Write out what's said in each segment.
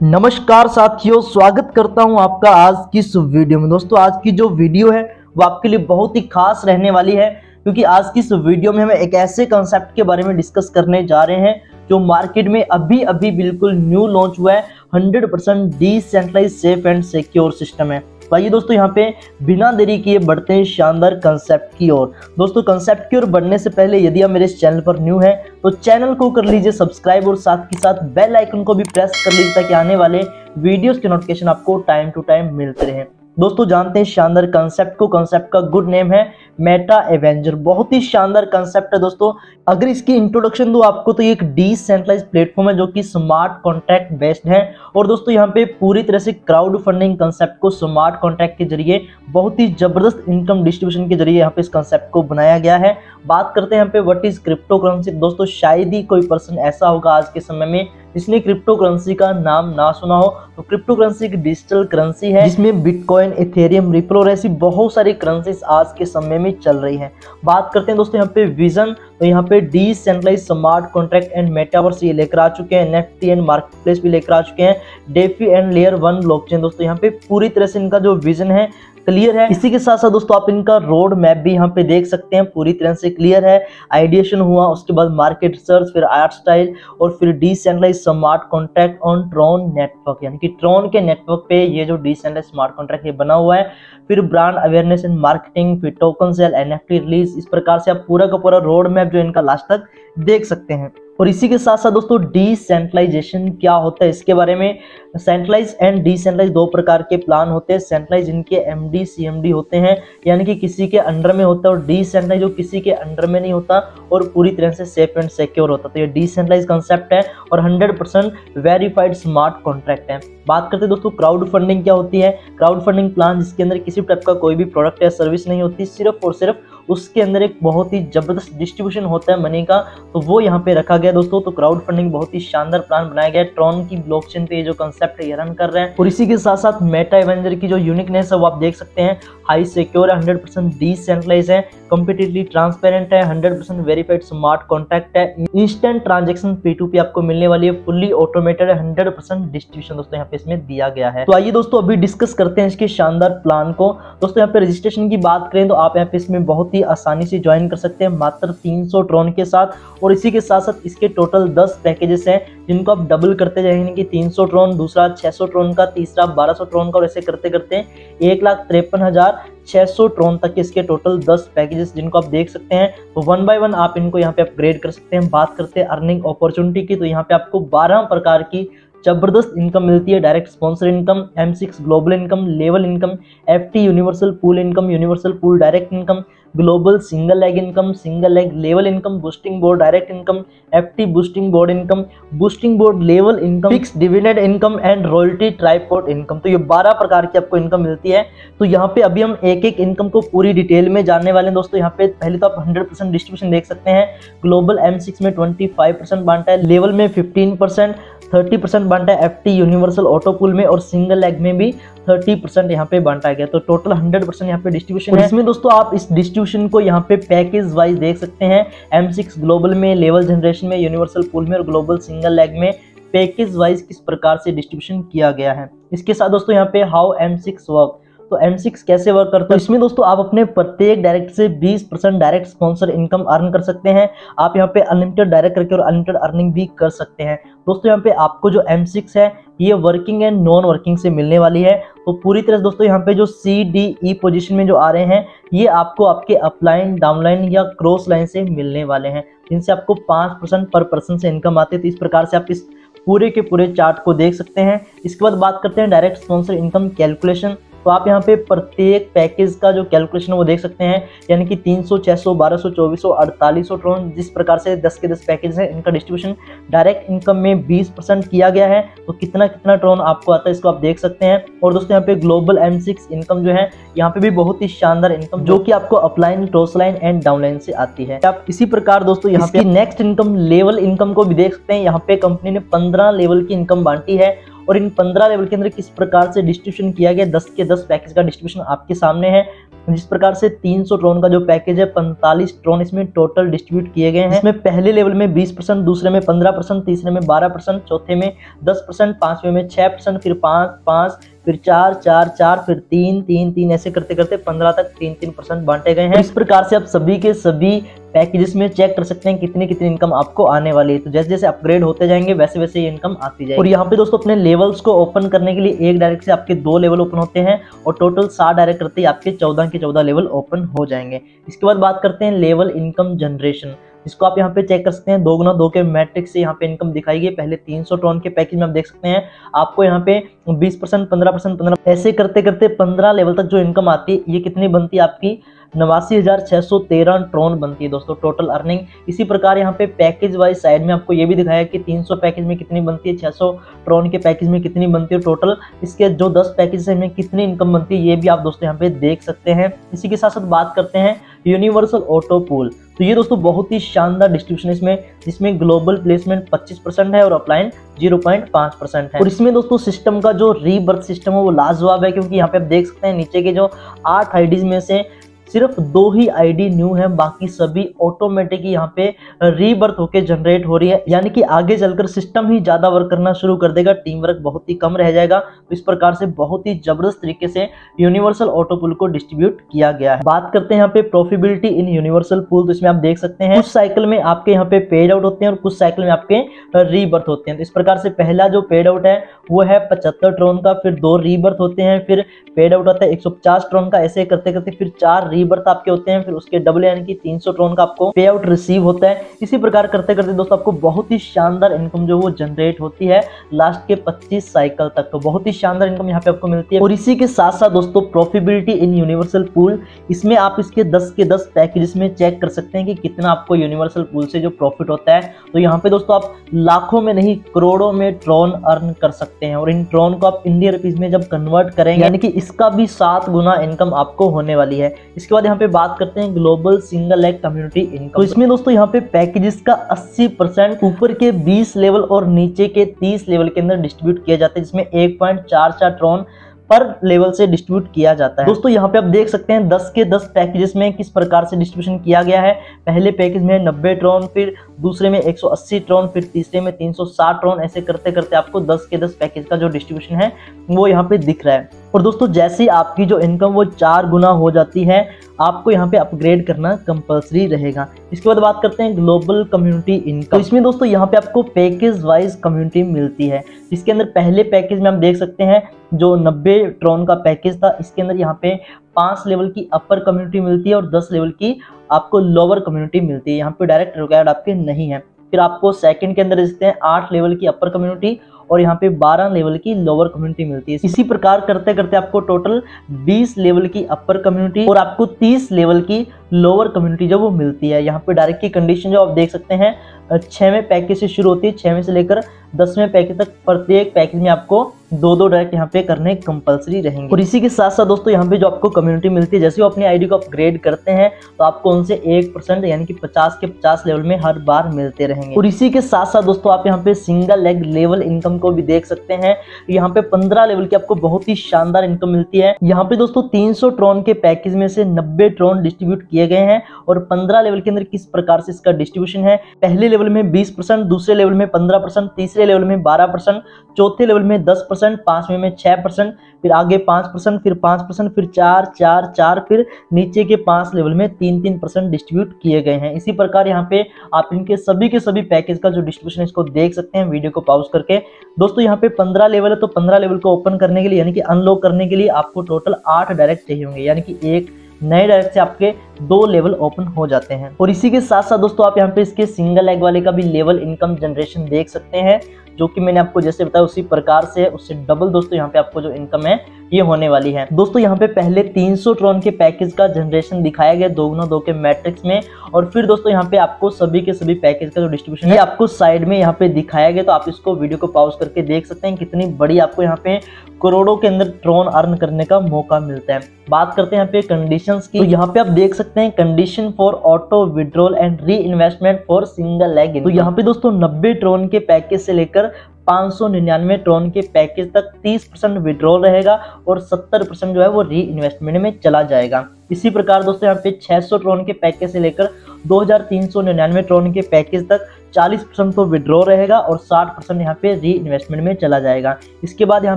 नमस्कार साथियों, स्वागत करता हूं आपका आज की इस वीडियो में। दोस्तों, आज की जो वीडियो है वो आपके लिए बहुत ही खास रहने वाली है, क्योंकि आज की इस वीडियो में हम एक ऐसे कंसेप्ट के बारे में डिस्कस करने जा रहे हैं जो मार्केट में अभी अभी बिल्कुल न्यू लॉन्च हुआ है। 100% decentralised safe and secure system है। तो आइए दोस्तों, यहाँ पे बिना देरी किए बढ़ते हैं शानदार कंसेप्ट की ओर। दोस्तों, कंसेप्ट की ओर बढ़ने से पहले यदि आप मेरे इस चैनल पर न्यू है तो चैनल को कर लीजिए सब्सक्राइब और साथ के साथ बेल आइकन को भी प्रेस कर लीजिए ताकि आने वाले वीडियोस के नोटिफिकेशन आपको टाइम टू टाइम मिलते रहे। दोस्तों, जानते हैं शानदार कंसेप्ट को। कंसेप्ट का गुड नेम है मेटा एवेंजर। बहुत ही शानदार कंसेप्ट है दोस्तों। अगर इसकी इंट्रोडक्शन दूं आपको तो ये एक डिसेंट्रलाइज्ड प्लेटफॉर्म है जो कि स्मार्ट कॉन्ट्रैक्ट बेस्ड है। और दोस्तों, यहाँ पे पूरी तरह से क्राउड फंडिंग कंसेप्ट को स्मार्ट कॉन्ट्रैक्ट के जरिए बहुत ही जबरदस्त इनकम डिस्ट्रीब्यूशन के जरिए यहाँ पे इस कंसेप्ट को बनाया गया है। बात करते हैं यहाँ पे व्हाट इज क्रिप्टो करेंसी। दोस्तों, शायद ही कोई पर्सन ऐसा होगा आज के समय में जिसने क्रिप्टो करेंसी का नाम ना सुना हो। तो क्रिप्टो करेंसी एक डिजिटल करेंसी है जिसमें बिटकॉइन, इथेरियम, रिप्लो ऐसी बहुत सारी करेंसीज आज के समय में चल रही हैं। बात करते हैं दोस्तों यहाँ पे विजन, तो यहाँ पे decentralised smart contract and metaverse ये लेकर आ चुके हैं। एनएफटी एंड मार्केट प्लेस भी लेकर आ चुके हैं। DeFi and layer 1 blockchain. दोस्तों, यहाँ पे पूरी तरह से इनका जो विजन है क्लियर है। इसी के साथ साथ दोस्तों आप इनका रोड मैप भी यहाँ पे देख सकते हैं, पूरी तरह से क्लियर है। आइडिएशन हुआ, उसके बाद मार्केट रिसर्च, फिर आर्ट स्टाइल और फिर decentralised smart contract on Tron network, यानी कि ट्रॉन के नेटवर्क पे ये जो डिसेंट्रलाइज्ड स्मार्ट कॉन्ट्रैक्ट ये बना हुआ है। फिर ब्रांड अवेयरनेस एंड मार्केटिंग, फिर टोकन सेल, एनएफटी रिलीज, इस प्रकार से आप पूरा का पूरा रोड मैप जो इनका लास्ट तक देख सकते हैं। और इसी के साथ साथ दोस्तों डिसेंट्रलाइजेशन क्या होता है इसके बारे में। सेंट्रलाइज एंड डिसेंट्रलाइज दो प्रकार के प्लान होते हैं। सेंट्रलाइज इनके एमडी सीएमडी होते हैं, यानी कि किसी के अंडर में होता है, और डिसेंट्रलाइज जो किसी के अंडर में नहीं होता और पूरी तरह से सेफ एंड सिक्योर होता है। तो ये डिसेंट्रलाइज कंसेप्ट है और 100% वेरीफाइड स्मार्ट कॉन्ट्रैक्ट है। बात करते हैं दोस्तों क्राउड फंडिंग क्या होती है। क्राउड फंडिंग प्लान जिसके अंदर किसी टाइप का कोई भी प्रोडक्ट या सर्विस नहीं होती, सिर्फ और सिर्फ उसके अंदर एक बहुत ही जबरदस्त डिस्ट्रीब्यूशन होता है मनी का, तो वो यहाँ पे रखा गया दोस्तों। तो क्राउड फंडिंग बहुत ही शानदार प्लान बनाया गया है। ट्रॉन की ब्लॉकचेन पे ये जो कंसेप्ट है ये रन कर रहे हैं। और इसी के साथ साथ मेटा एवेंजर की जो यूनिकनेस है वो आप देख सकते हैं। हाई सिक्योर है, 100% डिसेंट्रलाइज है, कंप्लीटली ट्रांसपेरेंट है, 100% वेरीफाइड स्मार्ट कॉन्ट्रैक्ट है, इंस्टेंट ट्रांजेक्शन P2P आपको मिलने वाली है, फुल्ली ऑटोमेटेड है, 100% डिस्ट्रीब्यूशन दोस्तों यहाँ पे इसमें दिया गया है। तो आइए दोस्तों अभी डिस्कस करते हैं इसके शानदार प्लान को। दोस्तों, यहाँ पे रजिस्ट्रेशन की बात करें तो आप यहाँ पे इसमें बहुत ही आसानी से ज्वाइन कर सकते हैं मात्र 300 ट्रॉन के साथ। और इसी के साथ साथ इसके टोटल 10 पैकेजेस हैं जिनको आप डबल करते जाएंगे कि 300 ट्रॉन, दूसरा 600 ट्रॉन का, तीसरा 1200 ट्रॉन का, और ऐसे करते करते 1,53,600 ट्रॉन तक के इसके टोटल 10 पैकेजेस जिनको आप देख सकते हैं। तो 1 बाय 1 आप इनको यहाँ पे अपग्रेड कर सकते हैं। बात करते हैं अर्निंग अपॉर्चुनिटी की, तो यहाँ पे आपको 12 प्रकार की जबरदस्त इनकम मिलती है। Direct sponsor income, M6 global income, level income, FT universal pool income, universal pool direct income, global single leg income, single leg level income, boosting board direct income, FT boosting board income, boosting board level income, fix dividend income and royalty ट्राइपोर्ट income. तो ये 12 प्रकार की आपको income मिलती है। तो यहाँ पे अभी हम एक एक इनकम को पूरी डिटेल में जानने वाले हैं दोस्तों। यहाँ पे पहले तो आप 100% डिस्ट्रीब्यूशन देख सकते हैं। ग्लोबल M6 में 25% बांटा है, लेवल में 15%, 30% बांटा है FT यूनिवर्सल ऑटो पूल में, और सिंगल लेग में भी 30% यहाँ पे बांटा गया। तो टोटल 100% यहाँ पे डिस्ट्रीब्यूशन है। इसमें दोस्तों आप इस डिस्ट्रीब्यूशन को यहाँ पे पैकेज वाइज देख सकते हैं। M6 ग्लोबल में, लेवल जनरेशन में, यूनिवर्सल पूल में और ग्लोबल सिंगल लेग में पैकेज वाइज किस प्रकार से डिस्ट्रीब्यूशन किया गया है। इसके साथ दोस्तों यहाँ पे हाउ M6 वर्क, तो M6 कैसे वर्क करता है। इसमें दोस्तों आप अपने प्रत्येक डायरेक्ट से 20% डायरेक्ट स्पॉन्सर इनकम अर्न कर सकते हैं। आप यहाँ पे अनलिमिटेड डायरेक्ट करके और अनलिमिटेड अर्निंग भी कर सकते हैं। दोस्तों, यहाँ पे आपको जो M6 है ये वर्किंग एंड नॉन वर्किंग से मिलने वाली है। तो पूरी तरह से दोस्तों यहाँ पे जो CDE पोजीशन में जो आ रहे हैं ये आपको आपके अपलाइन, डाउनलाइन या क्रॉस लाइन से मिलने वाले हैं, जिनसे आपको 5% पर पर्सन से इनकम आती है। तो इस प्रकार से आप इस पूरे के पूरे चार्ट को देख सकते हैं। इसके बाद बात करते हैं डायरेक्ट स्पॉन्सर इनकम कैलकुलेशन। तो आप यहाँ पे प्रत्येक पैकेज का जो कैलकुलेशन वो देख सकते हैं, यानी कि 300, 600, 1200, 2400, 4800 ट्रॉन, जिस प्रकार से 10 के 10 पैकेज हैं इनका डिस्ट्रीब्यूशन डायरेक्ट इनकम में 20% किया गया है। तो कितना कितना ट्रॉन आपको आता है इसको आप देख सकते हैं। और दोस्तों यहाँ पे ग्लोबल M6 इनकम जो है यहाँ पे भी बहुत ही शानदार इनकम जो कि आपको upline, cross line and downline से आती है। आप इसी प्रकार दोस्तों यहाँ पे नेक्स्ट इनकम लेवल इनकम को भी देख सकते हैं। यहाँ पे कंपनी ने 15 लेवल की इनकम बांटी है और इन 15 लेवल के अंदर किस प्रकार से डिस्ट्रीब्यूशन किया गया, 10 के 10 पैकेज का डिस्ट्रीब्यूशन आपके सामने है। जिस प्रकार से 300 ट्रॉन का जो पैकेज है 45 ट्रॉन इसमें टोटल डिस्ट्रीब्यूट किए गए हैं। इसमें पहले लेवल में 20%, दूसरे में 15%, तीसरे में 12%, चौथे में 10%, पांचवें में 6%, फिर 5, फिर 4, 4, 4, फिर 3, 3, 3 ऐसे करते करते 15 तक 3% बांटे गए हैं। इस प्रकार से आप सभी के सभी पैकेजेस में चेक कर सकते हैं कितनी कितनी इनकम आपको आने वाली है। तो जैसे जैसे अपग्रेड होते जाएंगे वैसे वैसे ये इनकम आती जाएगी। और यहाँ पे दोस्तों अपने लेवल्स को ओपन करने के लिए एक डायरेक्ट से आपके 2 लेवल ओपन होते हैं और टोटल 7 डायरेक्ट करते ही आपके 14 के 14 लेवल ओपन हो जाएंगे। इसके बाद बात करते हैं लेवल इनकम जनरेशन, इसको आप यहाँ पे चेक कर सकते हैं। 2 गुना 2 के मैट्रिक्स से यहाँ पे इनकम दिखाई गई। पहले 300 ट्रॉन के पैकेज में आप देख सकते हैं आपको यहाँ पे 20%, 15%, 15 ऐसे करते करते 15 लेवल तक जो इनकम आती है ये कितनी बनती है आपकी 89,613 ट्रॉन बनती है दोस्तों टोटल अर्निंग। इसी प्रकार यहाँ पे पैकेज वाइज साइड में आपको ये भी दिखाया कि 300 पैकेज में कितनी बनती है, 600 ट्रॉन के पैकेज में कितनी बनती है, टोटल इसके जो 10 पैकेज है में कितनी इनकम बनती है ये भी आप दोस्तों यहाँ पे देख सकते हैं। इसी के साथ साथ बात करते हैं यूनिवर्सल ऑटो पूल। तो ये दोस्तों बहुत ही शानदार डिस्ट्रीब्यूशन इसमें, जिसमें ग्लोबल प्लेसमेंट 25% है और अपलाइन 0.5% है। और इसमें दोस्तों सिस्टम का जो रीबर्थ सिस्टम है वो लाजवाब है, क्योंकि यहाँ पे आप देख सकते हैं नीचे के जो 8 आईडीज में से सिर्फ 2 ही आईडी न्यू है, बाकी सभी ऑटोमेटिक यहाँ पे रीबर्थ होके जनरेट हो रही है। यानी कि आगे चलकर सिस्टम ही ज्यादा वर्क करना शुरू कर देगा, टीम वर्क बहुत ही कम रह जाएगा। तो इस प्रकार से बहुत ही जबरदस्त तरीके से यूनिवर्सल ऑटो पूल को डिस्ट्रीब्यूट किया गया है। बात करते हैं यहाँ पे प्रॉफिटेबिलिटी इन यूनिवर्सल पूल। तो इसमें आप देख सकते हैं कुछ साइकिल में आपके यहाँ पे पेड आउट होते हैं और कुछ साइकिल में आपके रीबर्थ होते हैं। तो इस प्रकार से पहला जो पेड आउट है वो है 75 ट्रॉन का, फिर 2 रीबर्थ होते हैं, फिर पेड आउट आता है 150 ट्रॉन का, ऐसे करते करते फिर 4 रीबर्थ आपके होते हैं, फिर उसके डबल यानी कि 300 ट्रॉन का आपको पे आउट रिसीव होता है। इसी प्रकार करते करते दोस्तों आपको बहुत ही शानदार इनकम जो वो जनरेट होती है लास्ट के 25 साइकिल तक। तो बहुत ही शानदार इनकम यहाँ पे आपको मिलती है। और इसी के साथ साथ दोस्तों प्रॉफिटेबिलिटी इन यूनिवर्सल पूल, इसमें आप इसके 10 के 10 पैकेजेस में चेक कर सकते हैं कि कितना आपको यूनिवर्सल पूल से जो प्रॉफिट होता है। तो यहाँ पे दोस्तों आप लाखों में नहीं करोड़ों में ट्रॉन अर्न कर सकते हैं और इन ट्रॉन को आप इंडियन रुपीज में जब कन्वर्ट करेंगे यानी कि इसका भी 7 गुना इनकम आपको होने वाली है। इसके बाद यहाँ पे बात करते हैं global single leg community income. तो इसमें दोस्तों यहाँ पे पैकेजेस का 80% ऊपर के 20 लेवल और नीचे के 30 लेवल के अंदर डिस्ट्रीब्यूट किया जाता है, जिसमें 1.44 ट्रॉन पर लेवल से डिस्ट्रीब्यूट किया जाता है। दोस्तों यहाँ पे आप देख सकते हैं 10 के 10 पैकेजेस में किस प्रकार से डिस्ट्रीब्यूशन किया गया है। पहले पैकेज में 90 ट्रॉन, फिर दूसरे में 180 ट्रॉन, फिर तीसरे में 360 ट्रॉन, ऐसे करते करते आपको 10 के 10 पैकेज का जो डिस्ट्रीब्यूशन है वो यहाँ पे दिख रहा है। और दोस्तों जैसे आपकी जो इनकम वो 4 गुना हो जाती है आपको यहाँ पे अपग्रेड करना कंपलसरी रहेगा। इसके बाद बात करते हैं ग्लोबल कम्युनिटी इनकम। तो इसमें दोस्तों यहाँ पे आपको पैकेज वाइज कम्युनिटी मिलती है, जिसके अंदर पहले पैकेज में हम देख सकते हैं जो 90 ट्रॉन का पैकेज था, इसके अंदर यहाँ पे 5 लेवल की अपर कम्युनिटी मिलती है और 10 लेवल की आपको लोअर कम्युनिटी मिलती है। यहाँ पे डायरेक्ट रिक्वायर्ड आपके नहीं है। फिर आपको सेकंड के अंदर देखते हैं 8 लेवल की अपर कम्युनिटी और यहाँ पे 12 लेवल की लोअर कम्युनिटी मिलती है। इसी प्रकार करते करते आपको टोटल 20 लेवल की अपर कम्युनिटी और आपको 30 लेवल की लोअर कम्युनिटी जो वो मिलती है। यहाँ पे डायरेक्ट की कंडीशन जो आप देख सकते हैं 6वें पैकेज से शुरू होती है, 6वें से लेकर 10वें पैकेज तक प्रत्येक पैकेज में आपको 2-2 डायरेक्ट यहाँ पे करने कंपलसरी रहेंगे। और इसी के साथ साथ दोस्तों यहाँ पे जो आपको कम्युनिटी मिलती है, जैसे वो अपनी आईडी को अपग्रेड करते हैं तो आपको उनसे 1% यानी कि 50 के 50 लेवल में हर बार मिलते रहेंगे। और इसी के साथ साथ दोस्तों आप यहाँ पे सिंगल लेग लेवल इनकम को भी देख सकते हैं। यहाँ पे 15 लेवल की आपको बहुत ही शानदार इनकम मिलती है। यहाँ पे दोस्तों 300 ट्रॉन के पैकेज में से 90 ट्रॉन डिस्ट्रीब्यूट किए गए हैं और 15 लेवल के अंदर किस प्रकार से इसका डिस्ट्रीब्यूशन है। पहले लेवल में 20%, दूसरे लेवल में 15%, तीसरे लेवल में 12%, चौथे लेवल में 10%, 5वें में 6%, फिर आगे 5%, फिर 5%, फिर 4, 4, 4, फिर नीचे के 5 लेवल में 3% डिस्ट्रीब्यूट किए गए हैं। इसी प्रकार यहाँ पे आप इनके सभी के सभी पैकेज का जो डिस्ट्रीब्यूशन है इसको देख सकते हैं वीडियो को पॉज करके। दोस्तों यहाँ पे 15 लेवल है तो 15 लेवल को ओपन करने के लिए यानी कि अनलॉक करने के लिए आपको टोटल 8 डायरेक्ट चाहिए होंगे, यानी कि एक नए डायरेक्ट से आपके 2 लेवल ओपन हो जाते हैं। और इसी के साथ साथ दोस्तों आप यहाँ पे इसके सिंगल लेग वाले का भी लेवल इनकम जनरेशन देख सकते हैं, जो कि मैंने आपको जैसे बताया उसी प्रकार से उससे डबल दोस्तों यहाँ पे आपको जो इनकम है ये होने वाली है। दोस्तों यहाँ पे पहले 300 ट्रॉन के पैकेज का जनरेशन दिखाया गया 2x2 के मैट्रिक्स में, और फिर दोस्तों यहाँ पे आपको सभी के सभी पैकेज का जो डिस्ट्रीब्यूशन है आपको साइड में यहाँ पे दिखाया गया। तो आप इसको वीडियो को पॉज करके देख सकते हैं कितनी बड़ी आपको यहाँ पे करोड़ों के अंदर ट्रॉन अर्न करने का मौका मिलता है। बात करते हैं यहाँ पे कंडीशंस की, तो यहाँ पे आप देख सकते हैं condition for auto withdrawal and re investment for single leg. तो यहाँ पे दोस्तों 90 ट्रॉन के पैकेज से लेकर 599 ट्रॉन के पैकेज तक 30% विड्रॉल रहेगा और 70% जो है वो री इन्वेस्टमेंट में चला जाएगा। इसी प्रकार दोस्तों यहाँ पे 600 ट्रॉन के पैकेज से लेकर 2399 ट्रॉन के पैकेज तक 40% तो विड्रॉ रहेगा और 60% यहाँ पे री इन्वेस्टमेंट में चला जाएगा। इसके बाद यहाँ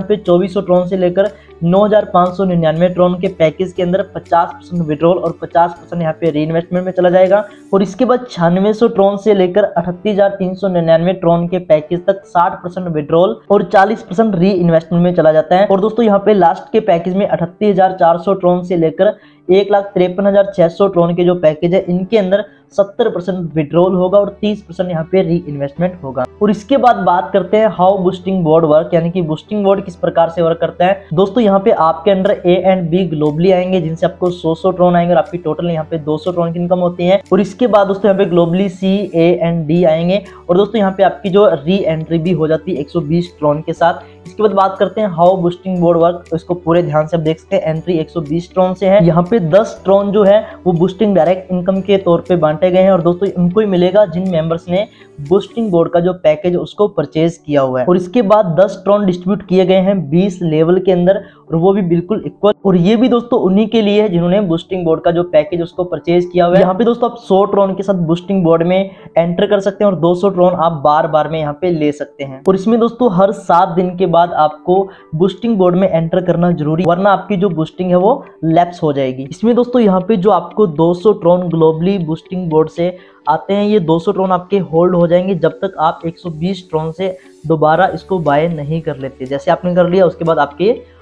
पे 2400 ट्रॉन से लेकर 9599 ट्रॉन के पैकेज के अंदर 50% विड्रॉल और 50% यहाँ पे री इन्वेस्टमेंट में चला जाएगा। और इसके बाद 9600 ट्रॉन से लेकर 38399 ट्रॉन के पैकेज तक 60% विड्रॉल और 40% री इन्वेस्टमेंट में चला जाता है। और दोस्तों यहाँ पे लास्ट के पैकेज में 38400 ट्रॉन से लेकर 1,53,600 ट्रॉन के जो पैकेज है इनके अंदर 70% विड्रॉल होगा और 30% यहाँ पे री इन्वेस्टमेंट होगा। और इसके बाद बात करते हैं हाउ बूस्टिंग बोर्ड वर्क, यानी कि बूस्टिंग बोर्ड किस प्रकार से वर्क करता है। दोस्तों यहाँ पे आपके अंदर ए एंड बी ग्लोबली आएंगे जिनसे आपको 100 ट्रॉन आएंगे और आपकी टोटल यहाँ पे 200 ट्रॉन की इनकम होती है। और इसके बाद दोस्तों यहाँ पे globally C A and D आएंगे और दोस्तों यहाँ पे आपकी जो री एंट्री भी हो जाती है 120 ट्रॉन के साथ। इसके बाद बात करते हैं हाउ बूस्टिंग बोर्ड वर्क, तो इसको पूरे ध्यान से आप देख सकते हैं। एंट्री 120 ट्रॉन से है, यहाँ पे 10 ट्रॉन जो है वो बूस्टिंग डायरेक्ट इनकम के तौर पे बांटे गए हैं और दोस्तों उनको ही मिलेगा जिन मेंबर्स ने बूस्टिंग बोर्ड का जो पैकेज है उसको परचेज किया हुआ है। और इसके बाद 10 ट्रॉन डिस्ट्रीब्यूट किए गए हैं 20 लेवल के अंदर और वो भी बिल्कुल इक्वल। और ये भी दोस्तों उन्हीं के लिए है जिन्होंने बूस्टिंग बोर्ड का जो पैकेज उसको परचेज किया हुआ है। यहाँ पे दोस्तों आप 100 ट्रॉन के साथ बूस्टिंग बोर्ड में एंटर कर सकते हैं और 200 ट्रॉन आप बार बार में यहाँ पे ले सकते हैं। और इसमें दोस्तों हर 7 दिन के बाद आपको बूस्टिंग बोर्ड में एंटर करना जरूरी, वरना आपकी जो बूस्टिंग है वो लैप्स हो जाएगी। इसमें दोस्तों यहाँ पे जो आपको 200 ट्रॉन ग्लोबली बूस्टिंग बोर्ड से आते हैं, ये 200 ट्रॉन आपके होल्ड हो जाएंगे जब तक आप 120 ट्रॉन से दोबारा इसको बाय नहीं कर लेते। जैसे आपने कर लिया उसके बाद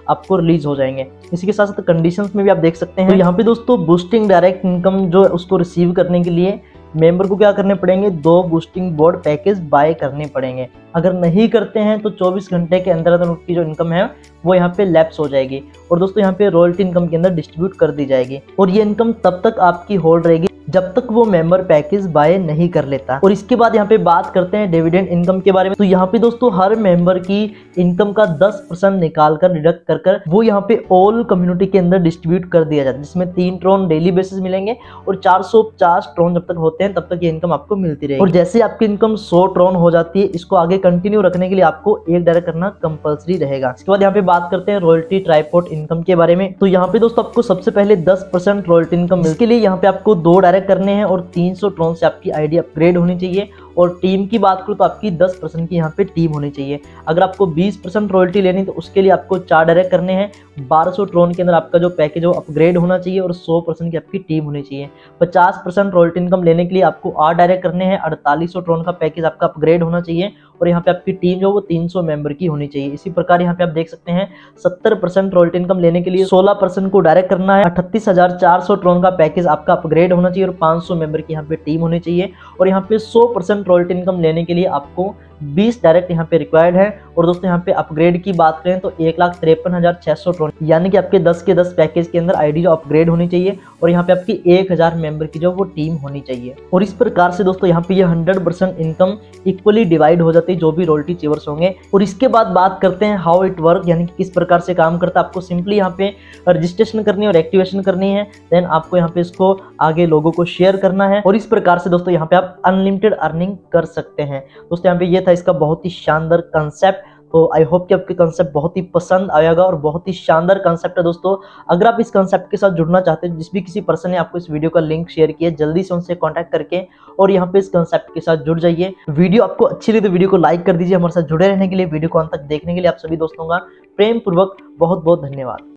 आपको रिलीज हो जाएंगे। इसी के साथ साथ कंडीशंस में भी आप देख सकते हैं। तो यहाँ पे दोस्तों बूस्टिंग डायरेक्ट इनकम जो है उसको रिसीव करने के लिए मेंबर को क्या करने पड़ेंगे, 2 बूस्टिंग बोर्ड पैकेज बाय करने पड़ेंगे। अगर नहीं करते हैं तो 24 घंटे के अंदर अंदर उसकी जो इनकम है वो यहाँ पे लैप्स हो जाएगी और दोस्तों यहाँ पे रॉयल्टी इनकम के अंदर डिस्ट्रीब्यूट कर दी जाएगी। और ये इनकम तब तक आपकी होल्ड रहेगी जब तक वो मेंबर पैकेज बाय नहीं कर लेता। और इसके बाद यहाँ पे बात करते हैं डिविडेंड इनकम के बारे में। तो यहाँ पे दोस्तों हर मेंबर की इनकम का 10% निकाल कर डिडक्ट कर वो यहाँ पे ऑल कम्युनिटी के अंदर डिस्ट्रीब्यूट कर दिया जाता है, जिसमें 3 ट्रॉन डेली बेसिस मिलेंगे और 450 ट्रॉन जब तक होते हैं तब तक ये इनकम आपको मिलती रहेगी। और जैसे आपकी इनकम 100 ट्रॉन हो जाती है, इसको आगे कंटिन्यू रखने के लिए आपको एक डायरेक्ट करना कंपलसरी रहेगा। इसके बाद यहाँ पे बात करते हैं रॉयल्टी ट्राइपॉड इनकम के बारे में। तो यहाँ पे दोस्तों आपको सबसे पहले 10% रॉयल्टी इनकम, इसके लिए यहाँ पे आपको 2 डायरेक्ट करने हैं और 300 ट्रॉन से आपकी आईडी अपग्रेड होनी चाहिए। और टीम की बात करूँ तो आपकी 10% की यहाँ पे टीम होनी चाहिए। अगर आपको 20% रॉयल्टी लेनी तो उसके लिए आपको 4 डायरेक्ट करने हैं। 1200 ट्रॉन के अंदर आपका जो पैकेज वो अपग्रेड होना चाहिए और 100% की आपकी टीम होनी चाहिए। 50% रॉयल्टी इनकम लेने के लिए आपको 8 डायरेक्ट करने हैं। 4800 ट्रॉन का पैकेज आपका अपग्रेड होना चाहिए और यहाँ पे आपकी टीम जो वो 300 मेंबर की होनी चाहिए। इसी प्रकार यहाँ पे आप देख सकते हैं 70% रॉयल्टी इनकम लेने के लिए 16% को डायरेक्ट करना है। 38,400 ट्रॉन का पैकेज आपका अपग्रेड होना चाहिए और 500 मेंबर की यहाँ पे टीम होनी चाहिए। और यहाँ पे 100% रॉयल्टी इनकम लेने के लिए आपको 20 डायरेक्ट यहाँ पे रिक्वायर्ड है। और दोस्तों यहाँ पे अपग्रेड की बात करें तो 1,53,600 ट्रॉन, यानी कि आपके 10 के 10 पैकेज के अंदर आईडी जो अपग्रेड होनी चाहिए और यहाँ पे आपकी 1000 मेंबर की जो वो टीम होनी चाहिए। और इस प्रकार से दोस्तों यहाँ पे ये 100% इनकम इक्वली डिवाइड हो जाती है जो भी रॉयल्टी चीवर्स होंगे। और इसके बाद बात करते हैं हाउ इट वर्क, यानी कि किस प्रकार से काम करता है। आपको सिंपली यहाँ पे रजिस्ट्रेशन करनी है और एक्टिवेशन करनी है, देन आपको यहाँ पे इसको आगे लोगों को शेयर करना है और इस प्रकार से दोस्तों यहाँ पे आप अनलिमिटेड अर्निंग कर सकते हैं। दोस्तों यहाँ पे ये था इसका बहुत ही शानदार कंसेप्ट। तो आई होप कि आपके कंसेप्ट बहुत ही पसंद आएगा और बहुत ही शानदार कंसेप्ट है दोस्तों। अगर आप इस कंसेप्ट के साथ जुड़ना चाहते हैं, जिस भी किसी पर्सन ने आपको इस वीडियो का लिंक शेयर किया, जल्दी से उनसे कांटेक्ट करके और यहाँ पे इस कंसेप्ट के साथ जुड़ जाइए। वीडियो आपको अच्छी लगी तो वीडियो को लाइक कर दीजिए। हमारे साथ जुड़े रहने के लिए, वीडियो को अंत तक देखने के लिए आप सभी दोस्तों का प्रेम पूर्वक बहुत बहुत धन्यवाद।